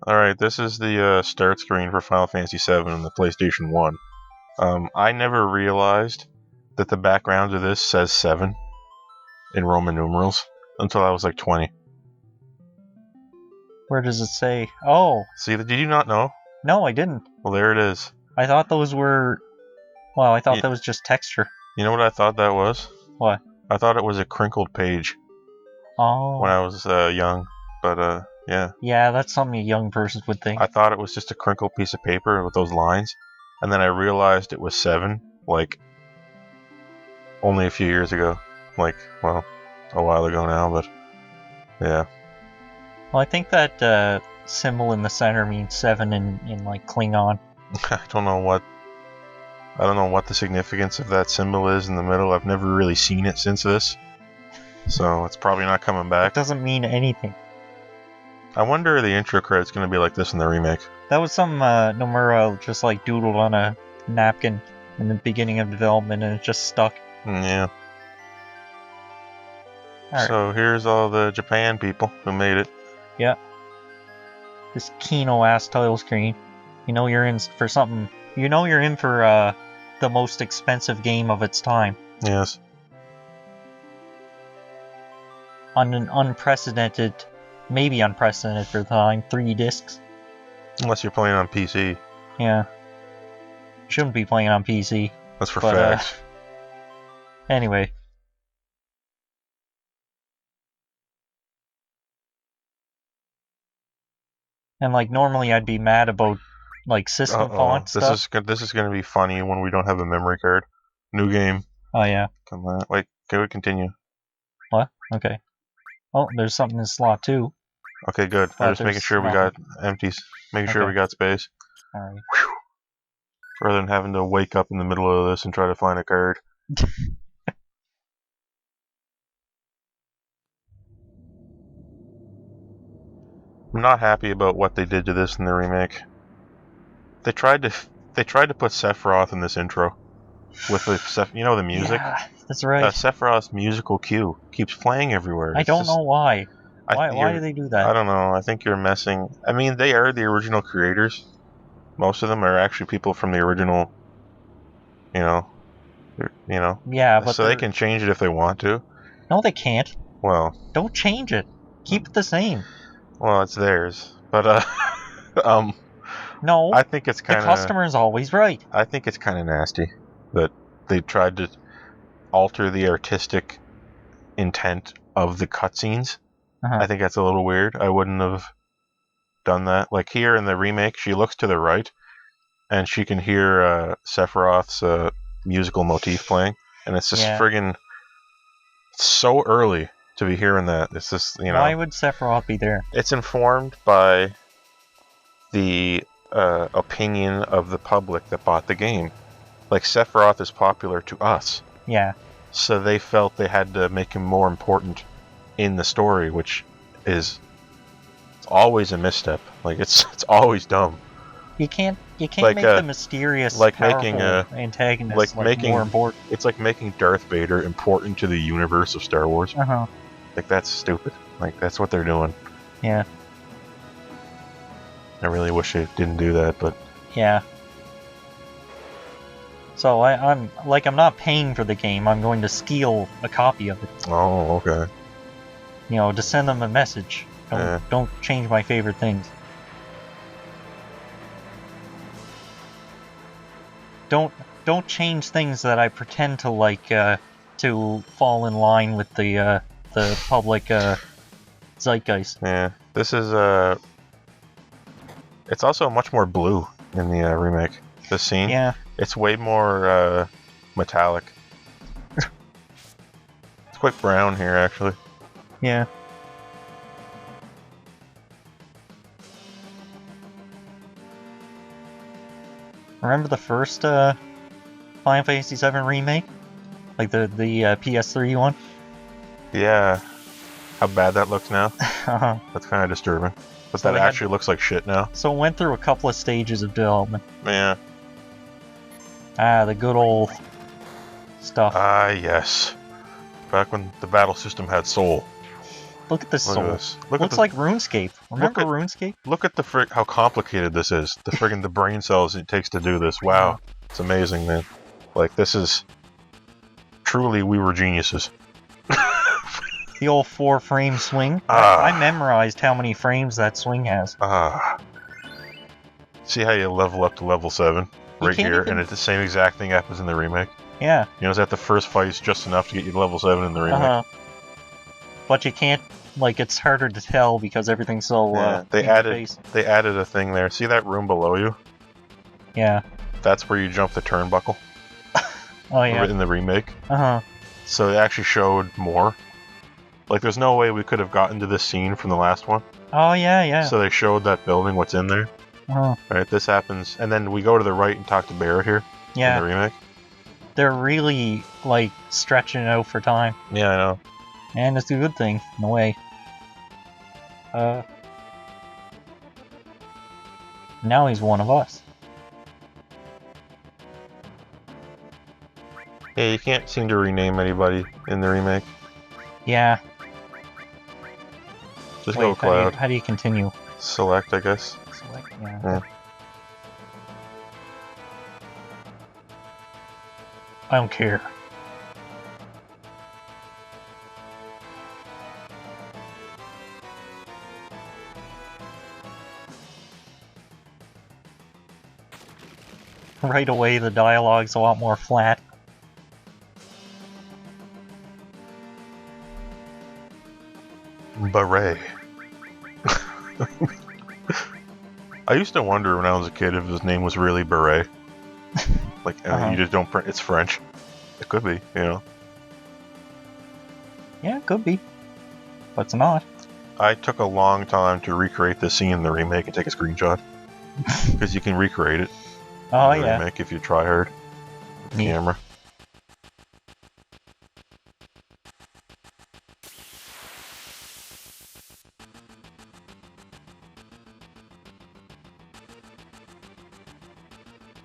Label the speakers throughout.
Speaker 1: Alright, this is the start screen for Final Fantasy VII on the PlayStation 1. I never realized that the background of this says 7 in Roman numerals until I was like 20.
Speaker 2: Where does it say? Oh.
Speaker 1: See, did you not know?
Speaker 2: No, I didn't.
Speaker 1: Well, there it is.
Speaker 2: I thought those were... Well, I thought that was just texture.
Speaker 1: You know what I thought that was?
Speaker 2: What?
Speaker 1: I thought it was a crinkled page.
Speaker 2: Oh.
Speaker 1: When I was young, but yeah.
Speaker 2: Yeah, that's something a young person would think.
Speaker 1: I thought it was just a crinkled piece of paper with those lines, and then I realized it was 7, like, only a few years ago. Like, well, a while ago now, but yeah.
Speaker 2: Well, I think that symbol in the center means 7 in like Klingon.
Speaker 1: I don't know what the significance of that symbol is in the middle. I've never really seen it since this, so it's probably not coming back.
Speaker 2: It doesn't mean anything.
Speaker 1: I wonder if the intro credit's going to be like this in the remake.
Speaker 2: That was some Nomura just like doodled on a napkin in the beginning of development, and it just stuck.
Speaker 1: Yeah.
Speaker 2: Right.
Speaker 1: So here's all the Japan people who made it.
Speaker 2: Yeah. This Kino ass title screen. You know you're in for something. You know you're in for the most expensive game of its time.
Speaker 1: Yes.
Speaker 2: On an unprecedented, maybe unprecedented for the time, 3 discs.
Speaker 1: Unless you're playing on PC.
Speaker 2: Yeah. Shouldn't be playing on PC.
Speaker 1: That's for facts.
Speaker 2: Anyway. And like normally I'd be mad about like system font stuff.
Speaker 1: This is going to be funny when we don't have a memory card. New game.
Speaker 2: Oh yeah.
Speaker 1: Come on. Wait, can we continue?
Speaker 2: What? Okay. Oh, there's something in slot 2.
Speaker 1: Okay, good. I'm just making sure we got empties. Making sure we got space.
Speaker 2: Alright.
Speaker 1: Rather than having to wake up in the middle of this and try to find a card. I'm not happy about what they did to this in the remake. They tried to put Sephiroth in this intro with the the music.
Speaker 2: Yeah, that's right.
Speaker 1: Sephiroth's musical cue keeps playing everywhere.
Speaker 2: I don't know why. Why do they do that?
Speaker 1: I don't know. I think you're messing. I mean, they are the original creators. Most of them are actually people from the original. Yeah,
Speaker 2: but
Speaker 1: so they can change it if they want to.
Speaker 2: No, they can't.
Speaker 1: Well,
Speaker 2: don't change it. Keep it the same.
Speaker 1: Well, it's theirs, but
Speaker 2: no,
Speaker 1: I think it's kind of...
Speaker 2: The customer's always right.
Speaker 1: I think it's kind of nasty that they tried to alter the artistic intent of the cutscenes. I think that's a little weird. I wouldn't have done that. Like here in the remake, she looks to the right, and she can hear Sephiroth's musical motif playing, and it's just friggin' so early to be hearing that. It's just,
Speaker 2: Why would Sephiroth be there?
Speaker 1: It's informed by the opinion of the public that bought the game. Like, Sephiroth is popular to us.
Speaker 2: Yeah.
Speaker 1: So they felt they had to make him more important in the story, which is always a misstep. Like, it's always dumb.
Speaker 2: You can't make the mysterious, powerful antagonist more important.
Speaker 1: It's like making Darth Vader important to the universe of Star Wars. Like, that's stupid. Like, that's what they're doing.
Speaker 2: Yeah.
Speaker 1: I really wish they didn't do that, but...
Speaker 2: Yeah. So I'm not paying for the game. I'm going to steal a copy of it.
Speaker 1: Oh, okay.
Speaker 2: To send them a message. Don't change my favorite things. Don't change things that I pretend to like to fall in line with the public zeitgeist.
Speaker 1: Yeah, this is it's also much more blue in the remake. This scene.
Speaker 2: Yeah.
Speaker 1: It's way more metallic. It's quite brown here, actually.
Speaker 2: Yeah. Remember the first Final Fantasy VII remake? Like the PS3 one?
Speaker 1: Yeah. How bad that looks now?
Speaker 2: Uh-huh.
Speaker 1: That's kind of disturbing. But
Speaker 2: So
Speaker 1: that actually looks like shit now.
Speaker 2: So it went through a couple of stages of development.
Speaker 1: Yeah.
Speaker 2: Ah, the good old stuff.
Speaker 1: Ah, yes. Back when the battle system had soul.
Speaker 2: Look at this
Speaker 1: Look
Speaker 2: soul.
Speaker 1: at this. Look
Speaker 2: Looks
Speaker 1: at the,
Speaker 2: like RuneScape. Remember RuneScape?
Speaker 1: Look at the how complicated this is. The friggin' the brain cells it takes to do this. Wow. It's amazing, man. Like, this is... Truly, we were geniuses.
Speaker 2: The old 4-frame swing. I memorized how many frames that swing has.
Speaker 1: See how you level up to level 7? Right here, and it's the same exact thing happens in the remake.
Speaker 2: Yeah.
Speaker 1: You know, is that the first fight's just enough to get you to level 7 in the remake?
Speaker 2: But you can't, like, it's harder to tell because everything's so,
Speaker 1: they added a thing there. See that room below you?
Speaker 2: Yeah.
Speaker 1: That's where you jump the turnbuckle.
Speaker 2: Oh, yeah.
Speaker 1: In the remake.
Speaker 2: Uh-huh.
Speaker 1: So it actually showed more. Like, there's no way we could have gotten to this scene from the last one.
Speaker 2: Oh, yeah, yeah.
Speaker 1: So they showed that building, what's in there. Alright, this happens, and then we go to the right and talk to Barrett here.
Speaker 2: Yeah.
Speaker 1: In the remake.
Speaker 2: They're really, like, stretching it out for time.
Speaker 1: Yeah, I know.
Speaker 2: And it's a good thing, in a way. Now he's one of us.
Speaker 1: Yeah, you can't seem to rename anybody in the remake.
Speaker 2: Yeah.
Speaker 1: Just go Cloud.
Speaker 2: How do you continue?
Speaker 1: Select, I guess.
Speaker 2: Select, yeah.
Speaker 1: Yeah.
Speaker 2: I don't care. Right away, the dialogue's a lot more flat.
Speaker 1: Beret. I used to wonder when I was a kid if his name was really Beret. Like, you just don't print. It's French. It could be, you know.
Speaker 2: Yeah, it could be. But it's not.
Speaker 1: I took a long time to recreate this scene in the remake and take a screenshot. Because you can recreate it.
Speaker 2: Oh,
Speaker 1: in the remake if you try hard. With the camera.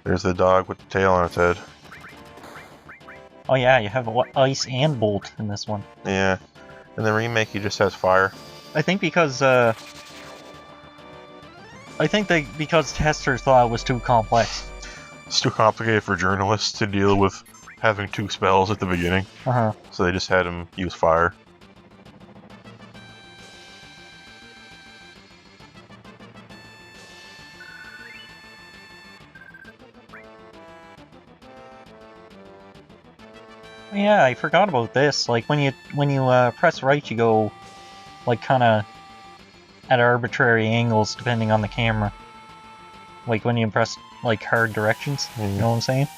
Speaker 1: There's the dog with the tail on its head.
Speaker 2: Oh yeah, you have ice and bolt in this one.
Speaker 1: Yeah. In the remake, he just has fire.
Speaker 2: I think because, because testers thought it was too complex.
Speaker 1: It's too complicated for journalists to deal with having 2 spells at the beginning. So they just had him use fire.
Speaker 2: Yeah, I forgot about this. Like when you press right, you go like kind of at arbitrary angles depending on the camera. Like when you press like hard directions. You know what I'm saying?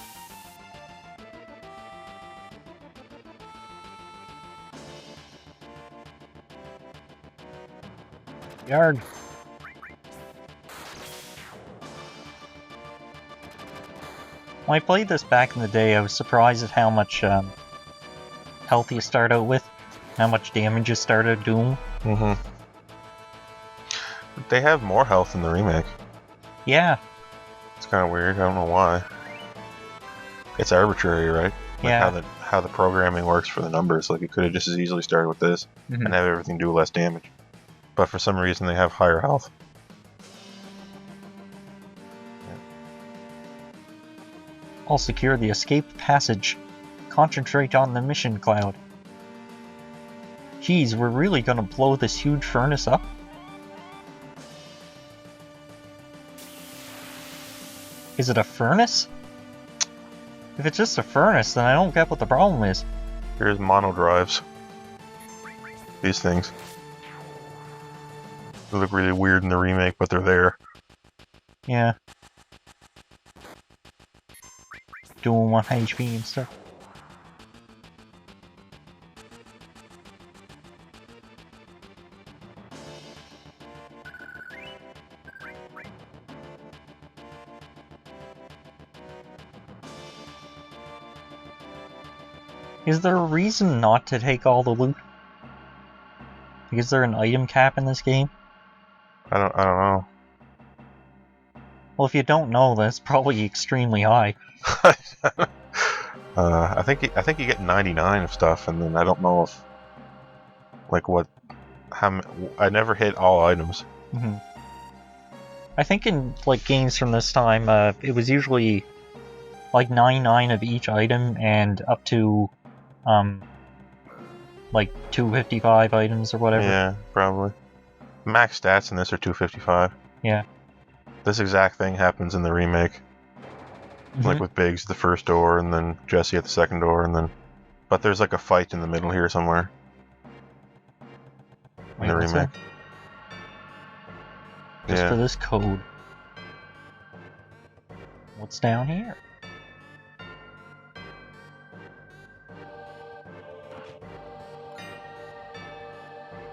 Speaker 2: Yard. When I played this back in the day, I was surprised at how much health you start out with, how much damage you start out doing.
Speaker 1: They have more health in the remake.
Speaker 2: Yeah.
Speaker 1: It's kind of weird. I don't know why. It's arbitrary, right? Like
Speaker 2: yeah.
Speaker 1: How the programming works for the numbers. Like, it could have just as easily started with this and have everything do less damage. But for some reason, they have higher health.
Speaker 2: I'll secure the escape passage. Concentrate on the mission, Cloud. Geez, we're really gonna blow this huge furnace up? Is it a furnace? If it's just a furnace, then I don't get what the problem is.
Speaker 1: Here's mono drives. These things. They look really weird in the remake, but they're there.
Speaker 2: Yeah. Doing 1 HP and stuff. Is there a reason not to take all the loot? Is there an item cap in this game?
Speaker 1: I don't know.
Speaker 2: Well, if you don't know, that's probably extremely high.
Speaker 1: I think you get 99 of stuff, and then I don't know if I never hit all items.
Speaker 2: Mm-hmm. I think in like games from this time, it was usually like 99 of each item and up to like 255 items or whatever.
Speaker 1: Yeah, probably. Max stats in this are 255.
Speaker 2: Yeah.
Speaker 1: This exact thing happens in the remake.
Speaker 2: Mm-hmm.
Speaker 1: Like with Biggs at the first door, and then Jesse at the second door, and then... But there's like a fight in the middle here somewhere. In the remake.
Speaker 2: Just for this code. What's down here?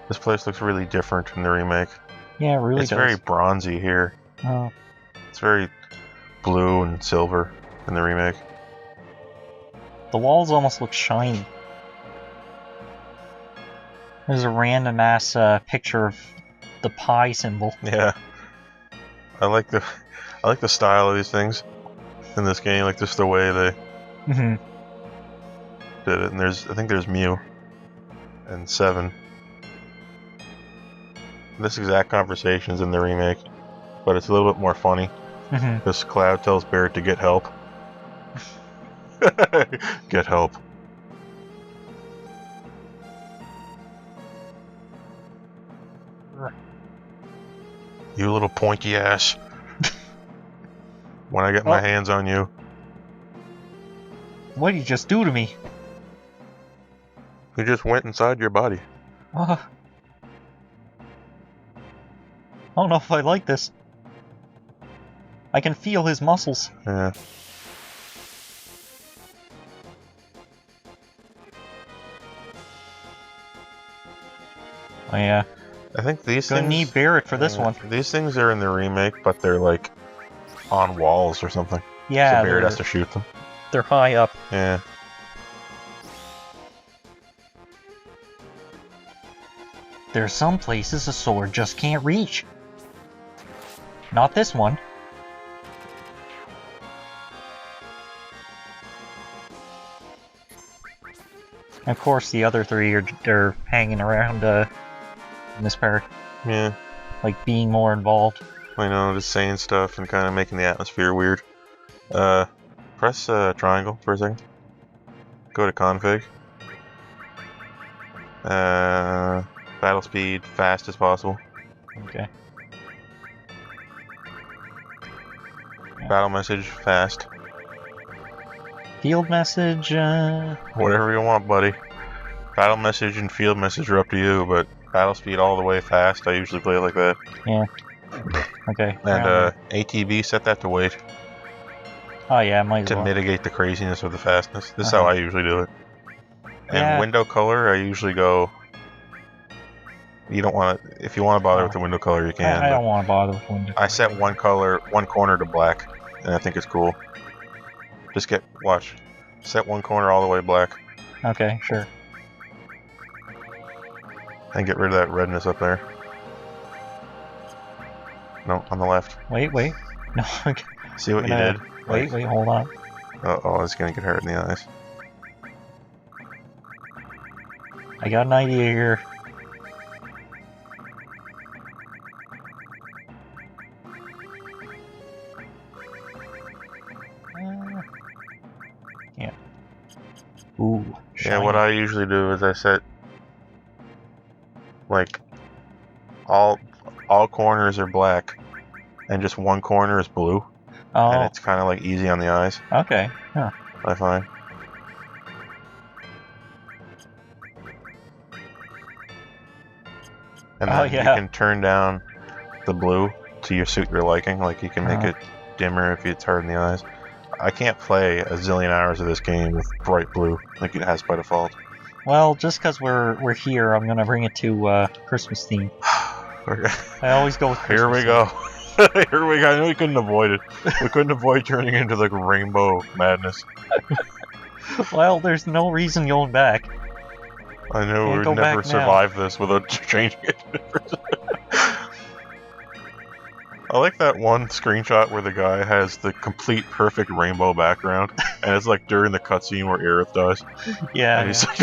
Speaker 1: This place looks really different in the remake.
Speaker 2: Yeah, it really does.
Speaker 1: It's very bronzy here.
Speaker 2: Oh.
Speaker 1: It's very blue and silver in the remake.
Speaker 2: The walls almost look shiny. There's a random ass picture of the pi symbol.
Speaker 1: Yeah. I like the style of these things in this game, like just the way they did it. And I think there's Mew and 7. This exact conversation is in the remake, but it's a little bit more funny. Because Cloud tells Barrett to get help. Get help. You little pointy ass. When I get my hands on you.
Speaker 2: What did you just do to me?
Speaker 1: You just went inside your body.
Speaker 2: I don't know if I like this. I can feel his muscles.
Speaker 1: Yeah.
Speaker 2: Oh yeah.
Speaker 1: I think these
Speaker 2: Gonna
Speaker 1: things...
Speaker 2: need Barrett for this one.
Speaker 1: These things are in the remake, but they're like on walls or something.
Speaker 2: Yeah,
Speaker 1: so Barrett has to shoot them.
Speaker 2: They're high up.
Speaker 1: Yeah.
Speaker 2: There are some places a sword just can't reach. Not this one. Of course, the other three are hanging around in this part.
Speaker 1: Yeah.
Speaker 2: Like being more involved.
Speaker 1: I know, just saying stuff and kind of making the atmosphere weird. Press triangle for a second. Go to config. Battle speed, fast as possible.
Speaker 2: Okay.
Speaker 1: Battle message, fast.
Speaker 2: Field message,
Speaker 1: Whatever you want, buddy. Battle message and field message are up to you, but battle speed all the way fast, I usually play it like that.
Speaker 2: Yeah. Okay.
Speaker 1: And ATB, set that to wait.
Speaker 2: Oh yeah, might as
Speaker 1: to
Speaker 2: well.
Speaker 1: mitigate the craziness of the fastness. This is how I usually do it. And
Speaker 2: Yeah.
Speaker 1: window color, I usually go... You don't want to... If you want to bother with the window color, you can.
Speaker 2: I don't want to bother with window.
Speaker 1: I set one corner to black, and I think it's cool. Just watch. Set one corner all the way black.
Speaker 2: Okay, sure.
Speaker 1: And get rid of that redness up there. No, on the left.
Speaker 2: Wait. No, okay.
Speaker 1: See what you did?
Speaker 2: Wait, hold on.
Speaker 1: Uh-oh, it's gonna get hurt in the eyes.
Speaker 2: I got an idea here. Yeah. Ooh.
Speaker 1: Yeah, what I usually do is I set like all corners are black and just one corner is blue.
Speaker 2: Oh.
Speaker 1: And it's kind of like easy on the eyes.
Speaker 2: Okay. Huh.
Speaker 1: I find. And then you can turn down the blue to suit your liking. Like you can make it dimmer if it's hard in the eyes. I can't play a zillion hours of this game with bright blue like it has by default.
Speaker 2: Well, just because we're here, I'm gonna bring it to Christmas theme.
Speaker 1: Okay.
Speaker 2: I always go with Christmas.
Speaker 1: Here we go. Here we go. I know we couldn't avoid it. We couldn't avoid turning into like rainbow madness.
Speaker 2: Well, there's no reason going back.
Speaker 1: I know
Speaker 2: Can't
Speaker 1: we'd
Speaker 2: go
Speaker 1: never
Speaker 2: back now.
Speaker 1: survive this without changing it. I like that one screenshot where the guy has the complete perfect rainbow background, and it's like during the cutscene where Aerith dies.
Speaker 2: Yeah.
Speaker 1: And he's like,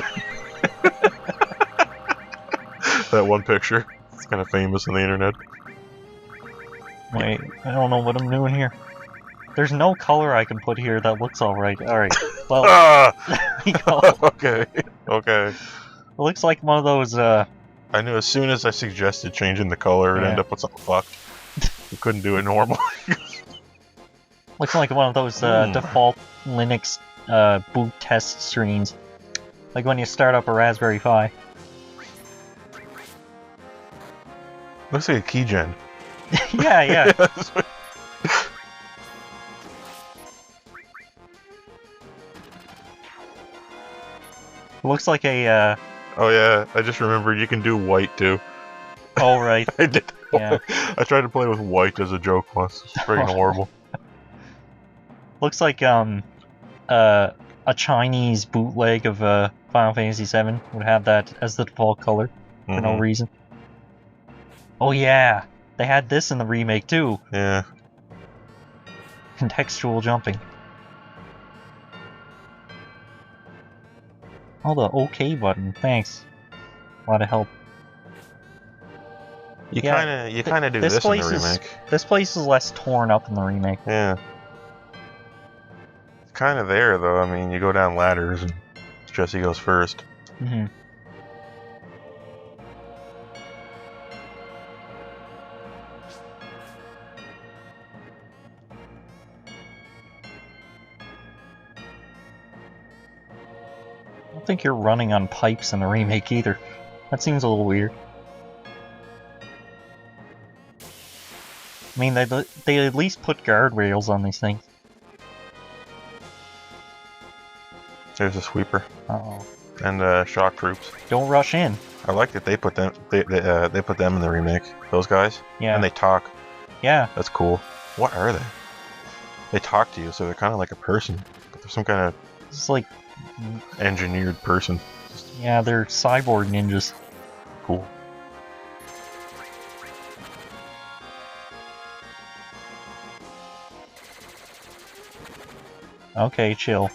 Speaker 1: that one picture. It's kind of famous on the internet.
Speaker 2: Wait, I don't know what I'm doing here. There's no color I can put here that looks alright. Alright, well, there we go.
Speaker 1: Okay, okay.
Speaker 2: It looks like one of those,
Speaker 1: I knew as soon as I suggested changing the color, it'd end up with something fucked. You couldn't do it normal.
Speaker 2: looks like one of those default Linux boot test screens. Like when you start up a Raspberry Pi.
Speaker 1: Looks like a keygen.
Speaker 2: yeah. Looks like a,
Speaker 1: Oh yeah, I just remembered you can do white too.
Speaker 2: Oh, right.
Speaker 1: I did.
Speaker 2: Yeah.
Speaker 1: I tried to play with white as a joke once. It's freaking horrible.
Speaker 2: Looks like, a Chinese bootleg of, Final Fantasy VII would have that as the default color for no reason. Oh yeah! They had this in the remake too!
Speaker 1: Yeah.
Speaker 2: Contextual jumping. Oh, the OK button. Thanks. A lot of help.
Speaker 1: You kind of do this in the remake.
Speaker 2: This place is less torn up in the remake.
Speaker 1: Yeah. It's kind of there though. I mean, you go down ladders and Jesse goes first.
Speaker 2: Mm-hmm. I don't think you're running on pipes in the remake either. That seems a little weird. I mean, they at least put guardrails on these things.
Speaker 1: There's a sweeper.
Speaker 2: Uh-oh.
Speaker 1: And shock troops.
Speaker 2: Don't rush in.
Speaker 1: I like that they put them. They put them in the remake. Those guys.
Speaker 2: Yeah.
Speaker 1: And they talk.
Speaker 2: Yeah.
Speaker 1: That's cool. What are they? They talk to you, so they're kind of like a person, but they're some kind of.
Speaker 2: It's like
Speaker 1: engineered person.
Speaker 2: Yeah, they're cyborg ninjas.
Speaker 1: Cool.
Speaker 2: Okay, chill.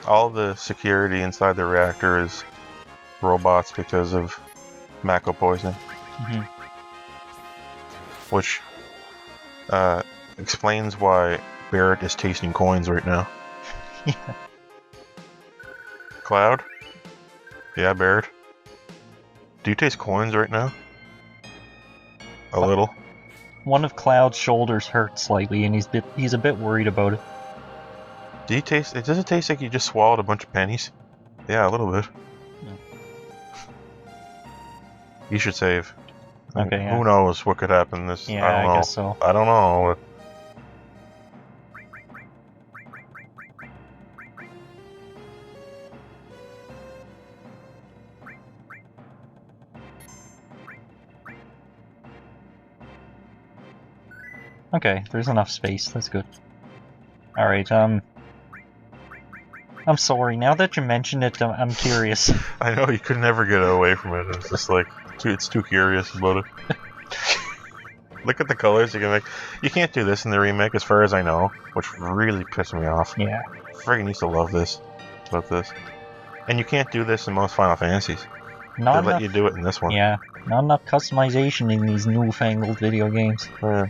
Speaker 1: All the security inside the reactor is robots because of Mako poisoning.
Speaker 2: Mm-hmm.
Speaker 1: Which explains why Barrett is tasting coins right now.
Speaker 2: Yeah.
Speaker 1: Cloud? Yeah, Barrett? Do you taste coins right now? A little?
Speaker 2: One of Cloud's shoulders hurts slightly, and he's a bit worried about it.
Speaker 1: Do you taste? Does it taste like you just swallowed a bunch of pennies? Yeah, a little bit.
Speaker 2: Yeah.
Speaker 1: You should save.
Speaker 2: Okay. Yeah.
Speaker 1: Who knows what could happen? This.
Speaker 2: Yeah,
Speaker 1: I don't know.
Speaker 2: I guess so.
Speaker 1: I don't know.
Speaker 2: Okay, there's enough space. That's good. Alright, I'm sorry. Now that you mention it, I'm curious.
Speaker 1: I know, you could never get away from it. It's just like, it's too curious about it. Look at the colors you can make. You can't do this in the remake, as far as I know, which really pissed me off.
Speaker 2: Yeah.
Speaker 1: Friggin' used to love this. Love this. And you can't do this in most Final Fantasies. They let you do it in this one.
Speaker 2: Yeah, not enough customization in these newfangled video games.
Speaker 1: Yeah.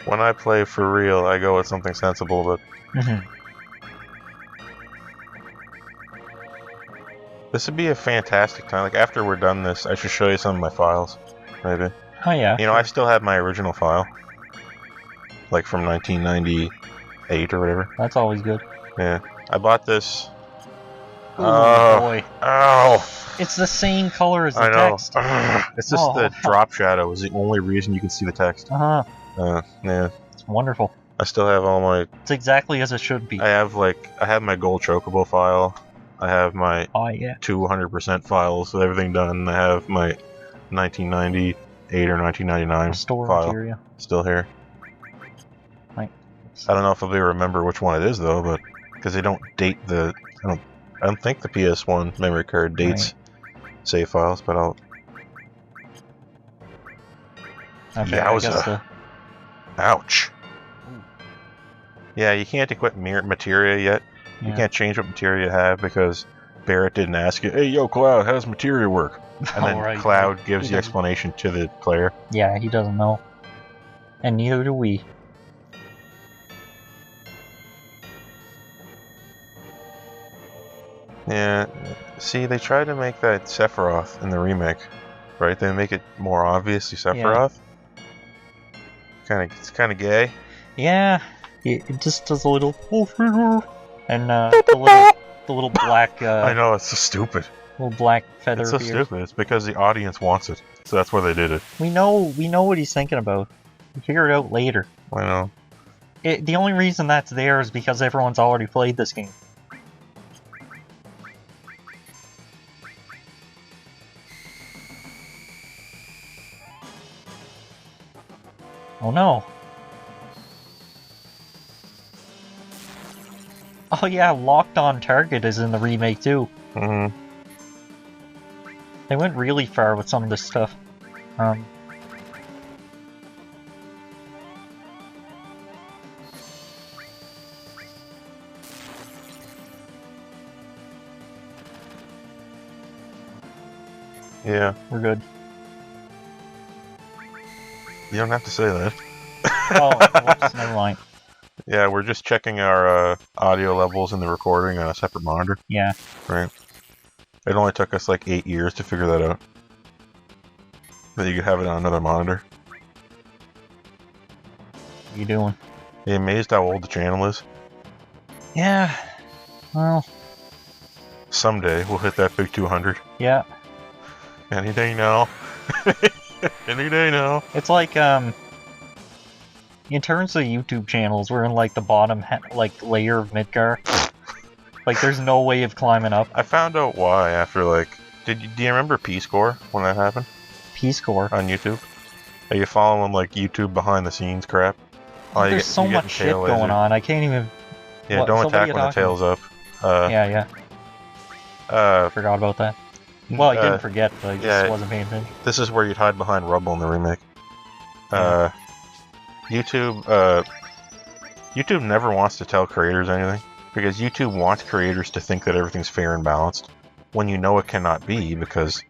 Speaker 1: When I play for real, I go with something sensible, but this would be a fantastic time. Like, after we're done this, I should show you some of my files, maybe.
Speaker 2: Oh yeah.
Speaker 1: You know, I still have my original file. Like, from 1998 or whatever.
Speaker 2: That's always good.
Speaker 1: Yeah. I bought this...
Speaker 2: Ooh, boy.
Speaker 1: Ow!
Speaker 2: It's the same color as the
Speaker 1: I know.
Speaker 2: text.
Speaker 1: It's just the drop shadow is the only reason you can see the text.
Speaker 2: Uh-huh.
Speaker 1: Yeah.
Speaker 2: It's wonderful.
Speaker 1: I still have all my...
Speaker 2: It's exactly as it should be.
Speaker 1: I have my gold chocobo file. I have my 200% files with everything done. I have my 1990 or 1999
Speaker 2: Storage
Speaker 1: file
Speaker 2: area.
Speaker 1: still here.
Speaker 2: Right.
Speaker 1: I don't know if I'll be able to remember which one it is though, but because they don't date the. I don't think the PS1 memory card dates save files, but I'll.
Speaker 2: Okay,
Speaker 1: Yowza. Ouch.
Speaker 2: Ooh.
Speaker 1: Yeah, you can't equip materia yet. You can't change what materia you have because Barrett didn't ask you, hey, yo, Cloud, how does materia work? And then Cloud gives the explanation to the player.
Speaker 2: Yeah, he doesn't know. And neither do we.
Speaker 1: Yeah, see, they tried to make that Sephiroth in the remake, right? They make it more obviously Sephiroth. Yeah. It's kind of gay.
Speaker 2: Yeah, it just does a little and the little black.
Speaker 1: I know, it's so stupid.
Speaker 2: Little black feather.
Speaker 1: It's so stupid. It's because the audience wants it, so that's why they did it.
Speaker 2: We know what he's thinking about. We figure it out later.
Speaker 1: I know.
Speaker 2: The only reason that's there is because everyone's already played this game. Oh no. Oh yeah, Locked on Target is in the remake too.
Speaker 1: Mm-hmm.
Speaker 2: They went really far with some of this stuff.
Speaker 1: Yeah.
Speaker 2: We're good.
Speaker 1: You don't have to say that.
Speaker 2: Oh, whoops, never mind.
Speaker 1: Yeah, we're just checking our audio levels in the recording on a separate monitor.
Speaker 2: Yeah.
Speaker 1: Right. It only took us like 8 years to figure that out. That you could have it on another monitor.
Speaker 2: What are you doing?
Speaker 1: Are you amazed how old the channel is?
Speaker 2: Yeah. Well.
Speaker 1: Someday we'll hit that big 200.
Speaker 2: Yeah.
Speaker 1: Any day now. Any day now.
Speaker 2: It's like, in terms of YouTube channels, we're in like the bottom layer of Midgar. Like, there's no way of climbing up.
Speaker 1: I found out why after like. Do you remember P-Score when that happened?
Speaker 2: P-Score
Speaker 1: on YouTube. Are you following like YouTube behind the scenes crap?
Speaker 2: There's so much shit going on. I can't even.
Speaker 1: Yeah, don't attack when the tail's up.
Speaker 2: Yeah. Forgot about that. Well, I didn't forget, but I just wasn't paying attention.
Speaker 1: This is where you'd hide behind rubble in the remake. YouTube never wants to tell creators anything because YouTube wants creators to think that everything's fair and balanced when you know it cannot be, because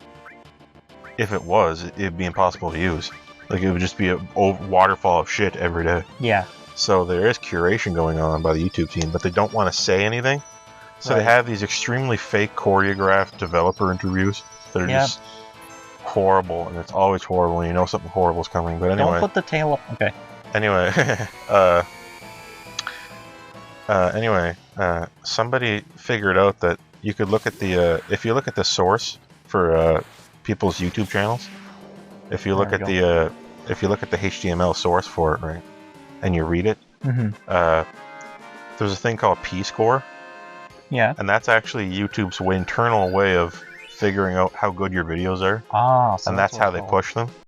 Speaker 1: if it was, it'd be impossible to use. Like, it would just be a waterfall of shit every day.
Speaker 2: Yeah.
Speaker 1: So there is curation going on by the YouTube team, but they don't want to say anything. So they have these extremely fake choreographed developer interviews that are just horrible, and it's always horrible, and you know something horrible is coming. But anyway,
Speaker 2: don't put the tail up. Okay.
Speaker 1: Anyway, somebody figured out that you could look at the if you look at the source for people's YouTube channels, if you look at the HTML source for it, right, and you read it, there's a thing called P-Score.
Speaker 2: Yeah.
Speaker 1: And that's actually YouTube's internal way of figuring out how good your videos are.
Speaker 2: Ah, so
Speaker 1: and that's how they push them.